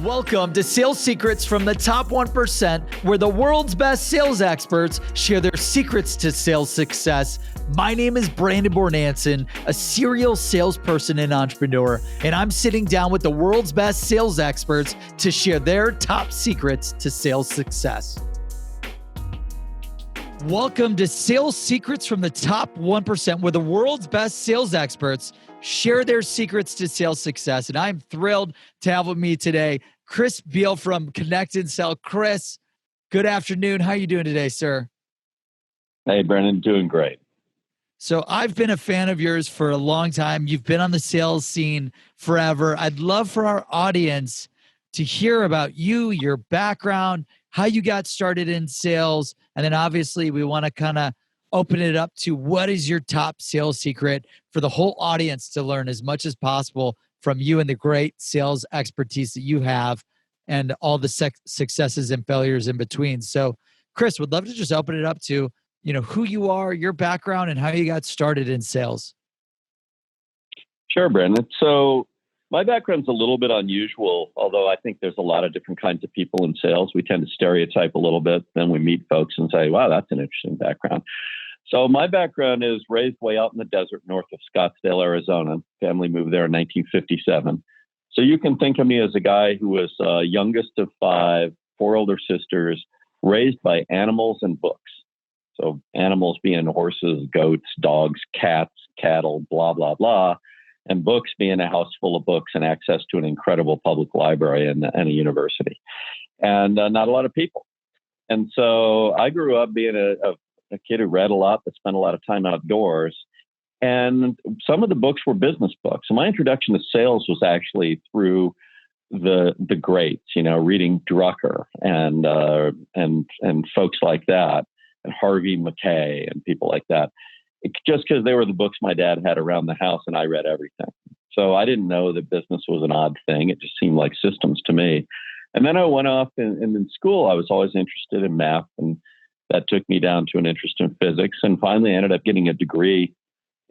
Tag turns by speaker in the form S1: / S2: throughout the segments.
S1: Welcome to Sales Secrets from the Top 1%, where the world's best sales experts share their secrets to sales success. My name is Bornancin, a serial salesperson and entrepreneur, and I'm sitting down with the world's best sales experts to share their top secrets to sales success. Welcome to Sales Secrets from the Top 1%, where the world's best sales experts share their secrets to sales success. And I'm thrilled to have with me today Chris Beall from Connect and Sell. Chris, good afternoon. How are you doing today, sir?
S2: Hey, Brennan, doing great.
S1: So I've been a fan of yours for a long time. You've been on the sales scene forever. I'd love for our audience to hear about you, your background, how you got started in sales. And then obviously we want to kind of open it up to what is your top sales secret for the whole audience to learn as much as possible from you and the great sales expertise that you have and all the successes and failures in between. So Chris, would love to just open it up to, who you are, your background, and how you got started in sales.
S2: Sure, Brennan. So my background's a little bit unusual, although I think there's a lot of different kinds of people in sales. We tend to stereotype a little bit. Then we meet folks and say, wow, that's an interesting background. So my background is raised way out in the desert north of Scottsdale, Arizona. Family moved there in 1957. So you can think of me as a guy who was youngest of five, four older sisters, raised by animals and books. So animals being horses, goats, dogs, cats, cattle, blah, blah, blah. And books being a house full of books and access to an incredible public library and a university. And not a lot of people. And so I grew up being a kid who read a lot, but spent a lot of time outdoors. And some of the books were business books. So my introduction to sales was actually through the greats, reading Drucker and folks like that, and Harvey Mackay and people like that. Just because they were the books my dad had around the house and I read everything. So I didn't know that business was an odd thing. It just seemed like systems to me. And then I went off and in school, I was always interested in math, and that took me down to an interest in physics. And finally I ended up getting a degree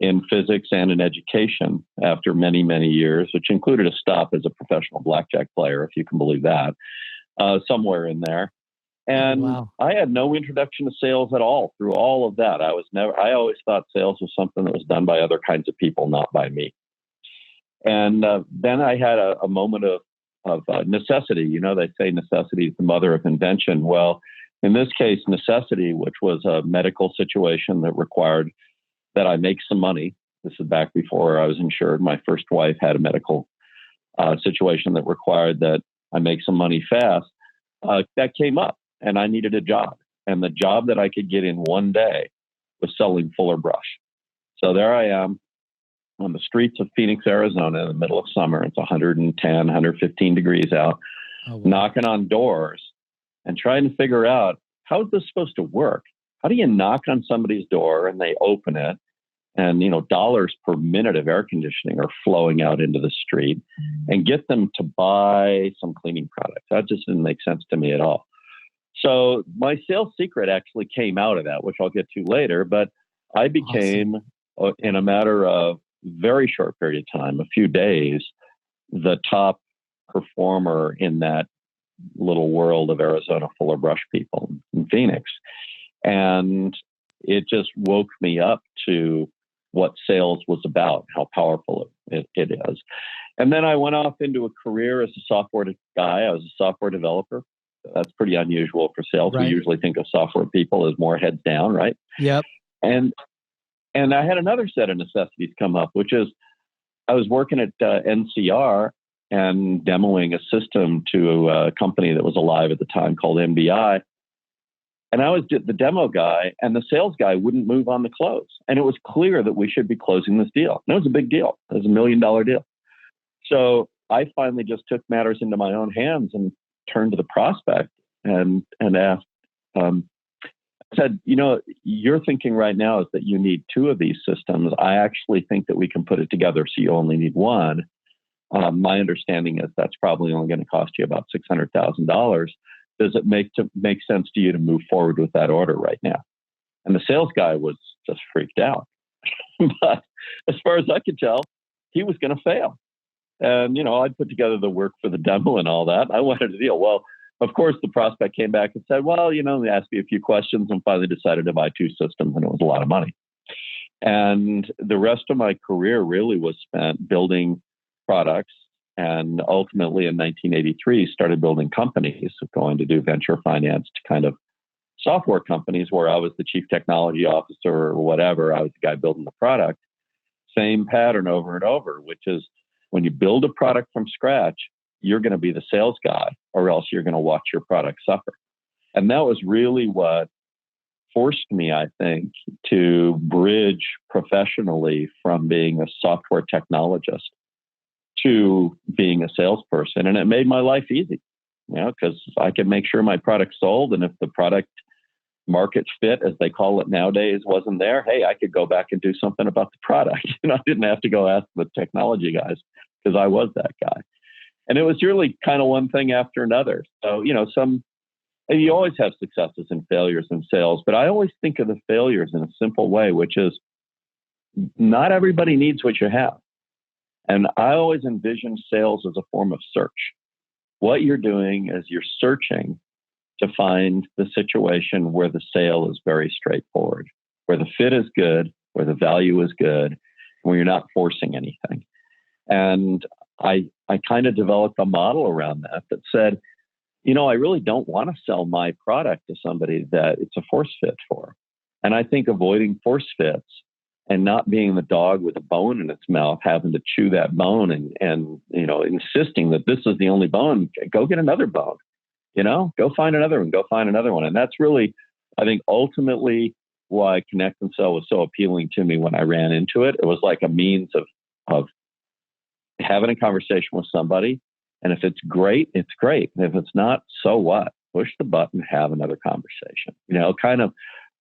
S2: in physics and in education after many, many years, which included a stop as a professional blackjack player, if you can believe that, somewhere in there. And
S1: Wow.
S2: I had no introduction to sales at all through all of that. I always thought sales was something that was done by other kinds of people, not by me. And then I had a moment of necessity. They say necessity is the mother of invention. Well, in this case, necessity, which was a medical situation that required that I make some money. This is back before I was insured. My first wife had a medical situation that required that I make some money fast. That came up. And I needed a job. And the job that I could get in one day was selling Fuller Brush. So there I am on the streets of Phoenix, Arizona, in the middle of summer. It's 110, 115 degrees out, knocking on doors and trying to figure out, how is this supposed to work? How do you knock on somebody's door and they open it? And, dollars per minute of air conditioning are flowing out into the street and get them to buy some cleaning products. That just didn't make sense to me at all. So my sales secret actually came out of that, which I'll get to later. But I became, in a matter of very short period of time, a few days, the top performer in that little world of Arizona Fuller Brush people in Phoenix. And it just woke me up to what sales was about, how powerful it is. And then I went off into a career as a software guy. I was a software developer. That's pretty unusual for sales. Right. We usually think of software people as more heads down, right?
S1: Yep.
S2: And I had another set of necessities come up, which is I was working at NCR and demoing a system to a company that was alive at the time called MBI. And I was the demo guy, and the sales guy wouldn't move on the close. And it was clear that we should be closing this deal. And it was a big deal. It was $1 million deal. So I finally just took matters into my own hands and turned to the prospect and asked, I said, you're thinking right now is that you need two of these systems. I actually think that we can put it together so you only need one. My understanding is that's probably only going to cost you about $600,000. Does it make sense to you to move forward with that order right now? And the sales guy was just freaked out. But as far as I could tell, he was going to fail. And, I'd put together the work for the demo and all that. I wanted a deal. Well, of course, the prospect came back and said, well, they asked me a few questions and finally decided to buy 2 systems, and it was a lot of money. And the rest of my career really was spent building products, and ultimately in 1983 started building companies, going to do venture finance to kind of software companies where I was the chief technology officer or whatever. I was the guy building the product. Same pattern over and over, which is when you build a product from scratch, you're going to be the sales guy, or else you're going to watch your product suffer. And that was really what forced me, I think, to bridge professionally from being a software technologist to being a salesperson. And it made my life easy, because I could make sure my product sold. And if the product market fit, as they call it nowadays, wasn't there, hey, I could go back and do something about the product. I didn't have to go ask the technology guys, because I was that guy. And it was really kind of one thing after another. So, and you always have successes and failures in sales, but I always think of the failures in a simple way, which is not everybody needs what you have. And I always envision sales as a form of search. What you're doing is you're searching to find the situation where the sale is very straightforward, where the fit is good, where the value is good, where you're not forcing anything. And I kind of developed a model around that said, I really don't want to sell my product to somebody that it's a force fit for. And I think avoiding force fits and not being the dog with a bone in its mouth, having to chew that bone and insisting that this is the only bone, go get another bone, go find another one. And that's really, I think, ultimately why Connect and Sell was so appealing to me when I ran into it. It was like a means of having a conversation with somebody. And if it's great, it's great. And if it's not, so what? Push the button, have another conversation, kind of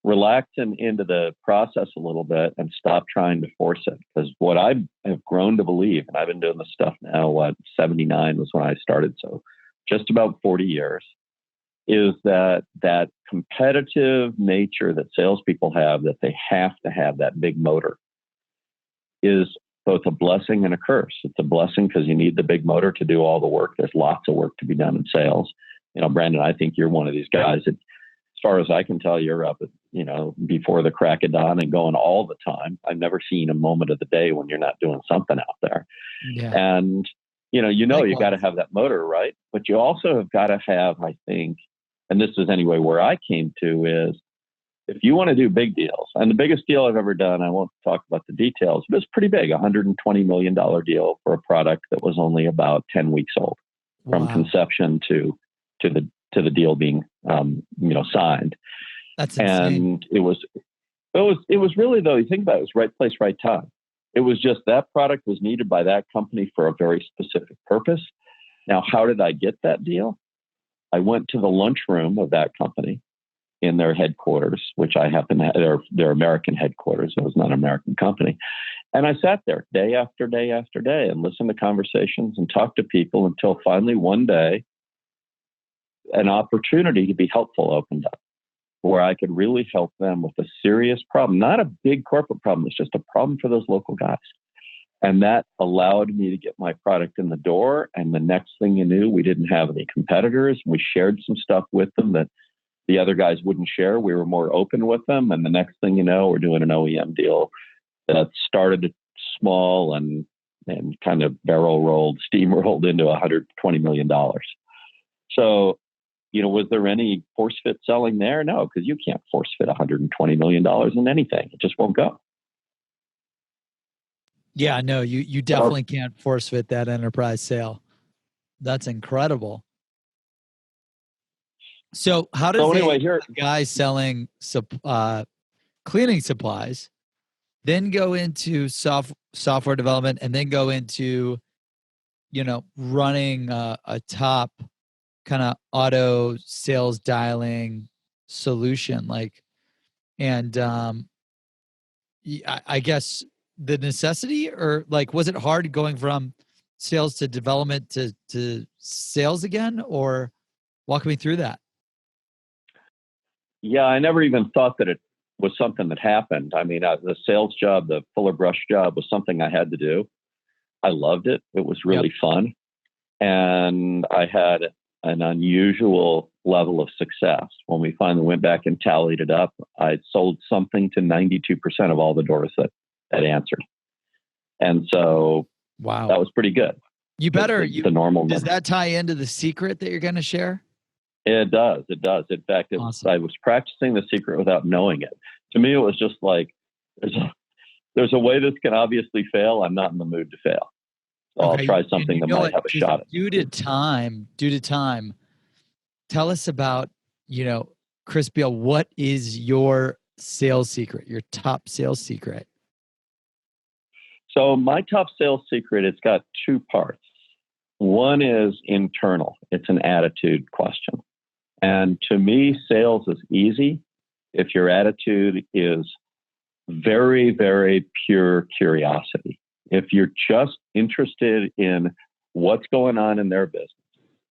S2: relax into the process a little bit and stop trying to force it. Because what I have grown to believe, and I've been doing this stuff now, 79 was when I started. So just about 40 years, is that competitive nature that salespeople have, that they have to have that big motor, is both a blessing and a curse. It's a blessing because you need the big motor to do all the work. There's lots of work to be done in sales. Brandon, I think you're one of these guys that, as far as I can tell, you're up at, before the crack of dawn and going all the time. I've never seen a moment of the day when you're not doing something out there.
S1: Yeah.
S2: And, you got to have that motor, right? But you also have got to have, I think, and this is anyway where I came to, is if you want to do big deals, and the biggest deal I've ever done, I won't talk about the details, but it's pretty big, $120 million deal for a product that was only about 10 weeks old. From conception to the deal being, signed.
S1: That's insane.
S2: And it was really, though, you think about it, it was right place, right time. It was just that product was needed by that company for a very specific purpose. Now, how did I get that deal? I went to the lunchroom of that company in their headquarters, which I happen to have, their American headquarters. It was not an American company. And I sat there day after day after day and listened to conversations and talked to people until finally one day, an opportunity to be helpful opened up, where I could really help them with a serious problem, not a big corporate problem. It's just a problem for those local guys. And that allowed me to get my product in the door. And the next thing you knew, we didn't have any competitors. We shared some stuff with them that the other guys wouldn't share. We were more open with them. And the next thing you know, we're doing an OEM deal that started small and kind of steamrolled into $120 million. So, was there any force fit selling there? No, because you can't force fit $120 million in anything. It just won't go.
S1: Yeah, no, you definitely can't force fit that enterprise sale. That's incredible. So how does a guy selling cleaning supplies then go into software development and then go into, running a top kind of auto sales dialing solution? I guess the necessity, or was it hard going from sales to development to sales again, or walk me through that?
S2: Yeah, I never even thought that it was something that happened. I mean, the sales job, the Fuller Brush job, was something I had to do. I loved it. It was really fun. And I had an unusual level of success. When we finally went back and tallied it up, I sold something to 92% of all the doors that answered. And so that was pretty good.
S1: You better,
S2: the normal number.
S1: Does that tie into the secret that you're going to share?
S2: It does. It does. In fact,
S1: Awesome.
S2: I was practicing the secret without knowing it. To me, it was just like, there's a way this can obviously fail. I'm not in the mood to fail. So I'll try something that might have a shot at it.
S1: Due to time, tell us about, Chris Beall, what is your sales secret, your top sales secret?
S2: So my top sales secret, it's got two parts. One is internal. It's an attitude question. And to me, sales is easy if your attitude is very, very pure curiosity. If you're just interested in what's going on in their business,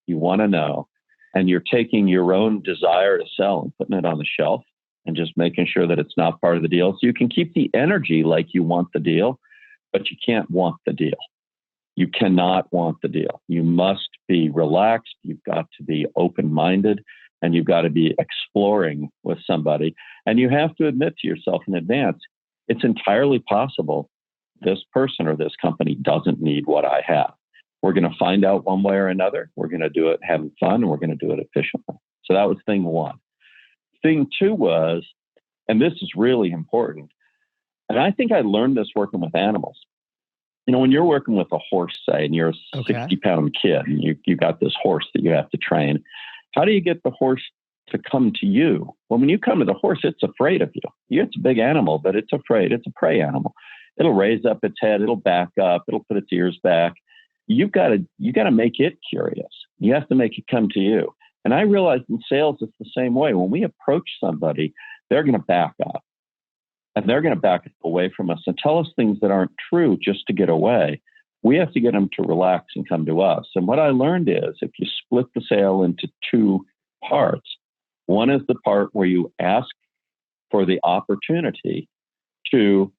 S2: you want to know, and you're taking your own desire to sell and putting it on the shelf and just making sure that it's not part of the deal. So you can keep the energy like you want the deal, but you can't want the deal. You cannot want the deal. You must be relaxed. You've got to be open-minded, and you've got to be exploring with somebody. And you have to admit to yourself in advance, it's entirely possible this person or this company doesn't need what I have. We're going to find out one way or another. We're going to do it having fun, and we're going to do it efficiently. So that was thing one. Thing two was, and this is really important, and I think I learned this working with animals. When you're working with a horse, say, and you're a 60-pound kid, and you got this horse that you have to train, how do you get the horse to come to you? Well, when you come to the horse, it's afraid of you. It's a big animal, but it's afraid. It's a prey animal. It'll raise up its head. It'll back up. It'll put its ears back. You got to make it curious. You have to make it come to you. And I realized in sales, it's the same way. When we approach somebody, they're going to back up. And they're going to back away from us and tell us things that aren't true just to get away. We have to get them to relax and come to us. And what I learned is if you split the sale into two parts, one is the part where you ask for the opportunity to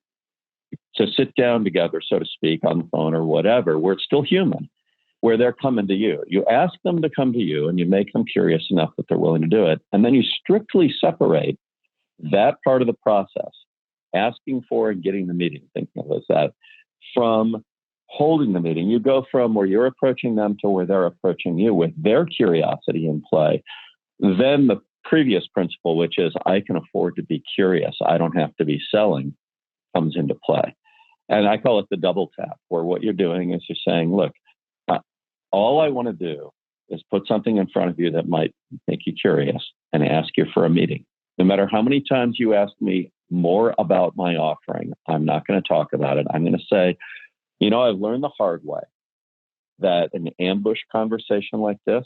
S2: sit down together, so to speak, on the phone or whatever, where it's still human, where they're coming to you. You ask them to come to you, and you make them curious enough that they're willing to do it. And then you strictly separate that part of the process, asking for and getting the meeting, thinking of it as that, from holding the meeting. You go from where you're approaching them to where they're approaching you with their curiosity in play. Then the previous principle, which is I can afford to be curious, I don't have to be selling, comes into play. And I call it the double tap, where what you're doing is you're saying, look, all I want to do is put something in front of you that might make you curious and ask you for a meeting. No matter how many times you ask me more about my offering, I'm not going to talk about it. I'm going to say, I've learned the hard way that an ambush conversation like this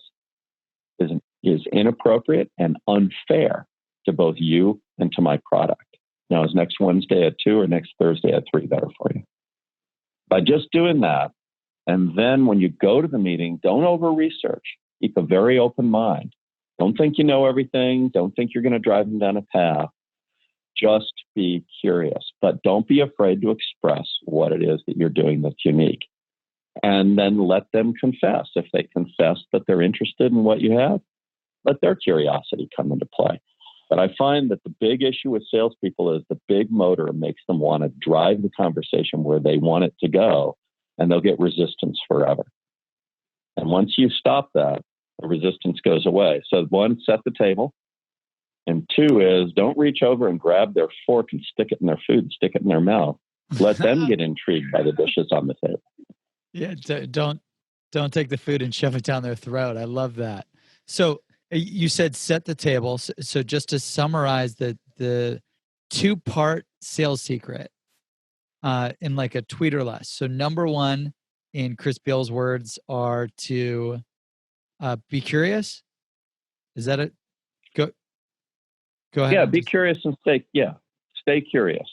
S2: is inappropriate and unfair to both you and to my product. Now, is next Wednesday at 2 or next Thursday at 3 better for you? By just doing that, and then when you go to the meeting, don't over-research. Keep a very open mind. Don't think you know everything. Don't think you're going to drive them down a path. Just be curious, but don't be afraid to express what it is that you're doing that's unique. And then let them confess. If they confess that they're interested in what you have, let their curiosity come into play. But I find that the big issue with salespeople is the big motor makes them want to drive the conversation where they want it to go, and they'll get resistance forever. And once you stop that, the resistance goes away. So one, set the table. And two is don't reach over and grab their fork and stick it in their food, stick it in their mouth. Let them get intrigued by the dishes on the table.
S1: Yeah, don't take the food and shove it down their throat. I love that. So you said set the table. So just to summarize the two-part sales secret in like a tweet or less. So number one, in Chris Beall's words, are to be curious. Is that it? Go ahead.
S2: Yeah, be curious and stay curious.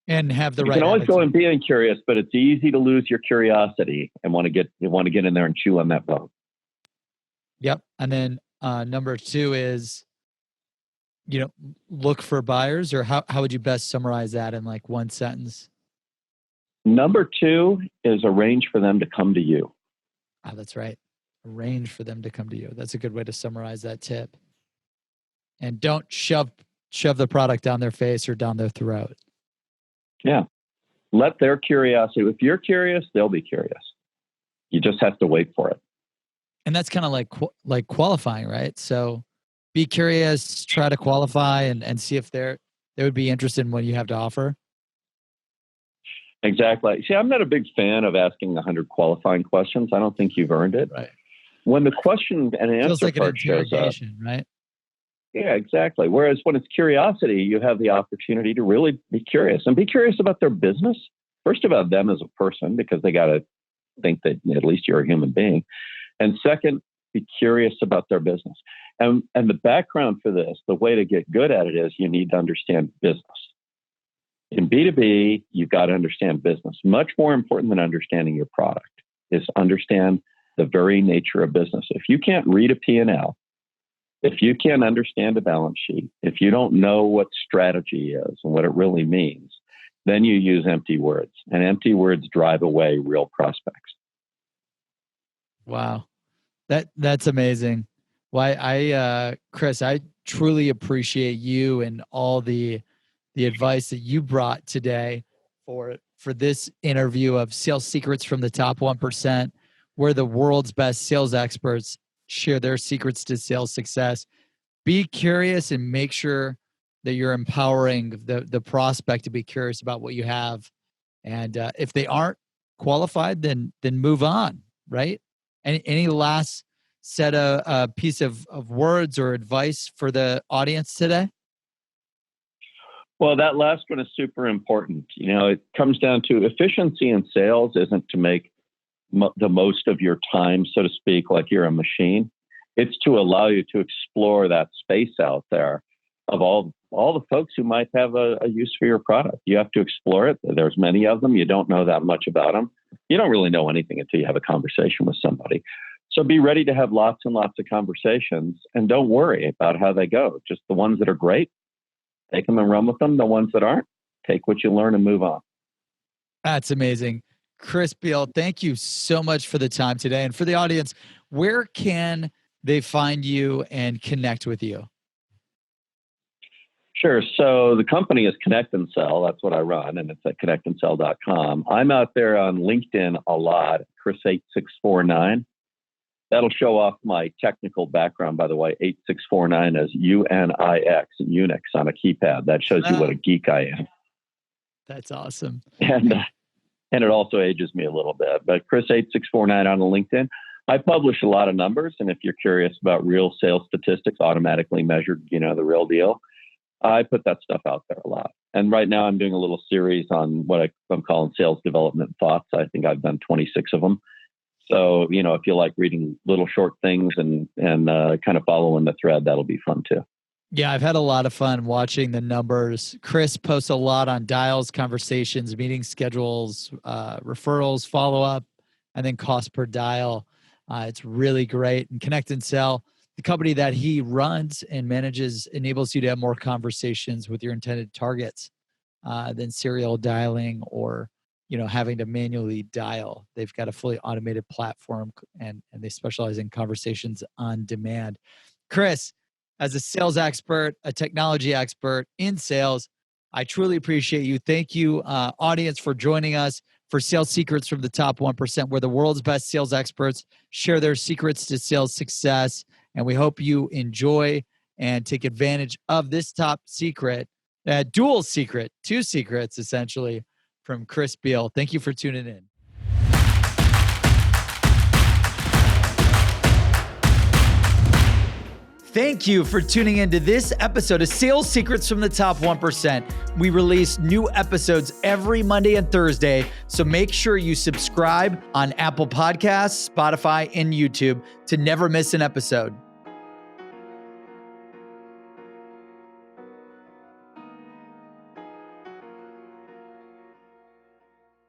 S1: And have the
S2: you
S1: right.
S2: You can always
S1: attitude.
S2: go and being curious, but it's easy to lose your curiosity and want to get in there and chew on that bone.
S1: Yep. And then number two is, look for buyers, or how would you best summarize that in like one sentence?
S2: Number two is arrange for them to come to you.
S1: Oh, that's right. Arrange for them to come to you. That's a good way to summarize that tip. And don't shove the product down their face or down their throat.
S2: Yeah. Let their curiosity, if you're curious, they'll be curious. You just have to wait for it.
S1: And that's kind of like qualifying, right? So be curious, try to qualify and see if they would be interested in what you have to offer.
S2: Exactly. See, I'm not a big fan of asking 100 qualifying questions. I don't think you've earned it.
S1: Right.
S2: When the question and answer
S1: feels like an
S2: part shows up,
S1: interrogation, right?
S2: yeah, exactly. Whereas when it's curiosity, you have the opportunity to really be curious and be curious about their business. First, about them as a person, because they got to think that at least you're a human being. And second, be curious about their business. And the background for this, the way to get good at it is you need to understand business. In B2B, you've got to understand business. Much more important than understanding your product is understand the very nature of business. If you can't read a P&L, if you can't understand a balance sheet, if you don't know what strategy is and what it really means, then you use empty words. And empty words drive away real prospects.
S1: Wow. That's amazing. Why Chris, I truly appreciate you and all the advice that you brought today for this interview of Sales Secrets from the Top 1%, where the world's best sales experts share their secrets to sales success. Be curious and make sure that you're empowering the prospect to be curious about what you have. And if they aren't qualified, then move on, right? Any last set a piece of words or advice for the audience today?
S2: Well, that last one is super important. You know, it comes down to efficiency in sales isn't to make the most of your time, so to speak, like you're a machine. It's to allow you to explore that space out there of all the folks who might have a use for your product. You have to explore it. There's many of them. You don't know that much about them. You don't really know anything until you have a conversation with somebody. So be ready to have lots and lots of conversations, and don't worry about how they go. Just the ones that are great, take them and run with them. The ones that aren't, take what you learn and move on.
S1: That's amazing. Chris Beall, thank you so much for the time today. And for the audience, where can they find you and connect with you?
S2: Sure. So the company is Connect and Sell. That's what I run, and it's at connectandsell.com. I'm out there on LinkedIn a lot, Chris8649. That'll show off my technical background, by the way. 8649 as UNIX, Unix on a keypad. That shows you what a geek I am.
S1: That's awesome.
S2: And it also ages me a little bit. But Chris8649 on LinkedIn. I publish a lot of numbers, and if you're curious about real sales statistics, automatically measured, the real deal, I put that stuff out there a lot. And right now I'm doing a little series on what I'm calling sales development thoughts. I think I've done 26 of them. So, if you like reading little short things and kind of following the thread, that'll be fun too.
S1: Yeah, I've had a lot of fun watching the numbers. Chris posts a lot on dials, conversations, meeting schedules, referrals, follow-up, and then cost per dial. It's really great. And Connect and Sell, the company that he runs and manages, enables you to have more conversations with your intended targets than serial dialing or having to manually dial. They've got a fully automated platform and they specialize in conversations on demand. Chris, as a sales expert, a technology expert in sales, I truly appreciate you. Thank you, audience, for joining us for Sales Secrets from the Top 1%, where the world's best sales experts share their secrets to sales success. And we hope you enjoy and take advantage of this top secret, dual secret, two secrets, essentially, from Chris Beall. Thank you for tuning in. Thank you for tuning into this episode of Sales Secrets from the Top 1%. We release new episodes every Monday and Thursday, so make sure you subscribe on Apple Podcasts, Spotify, and YouTube to never miss an episode.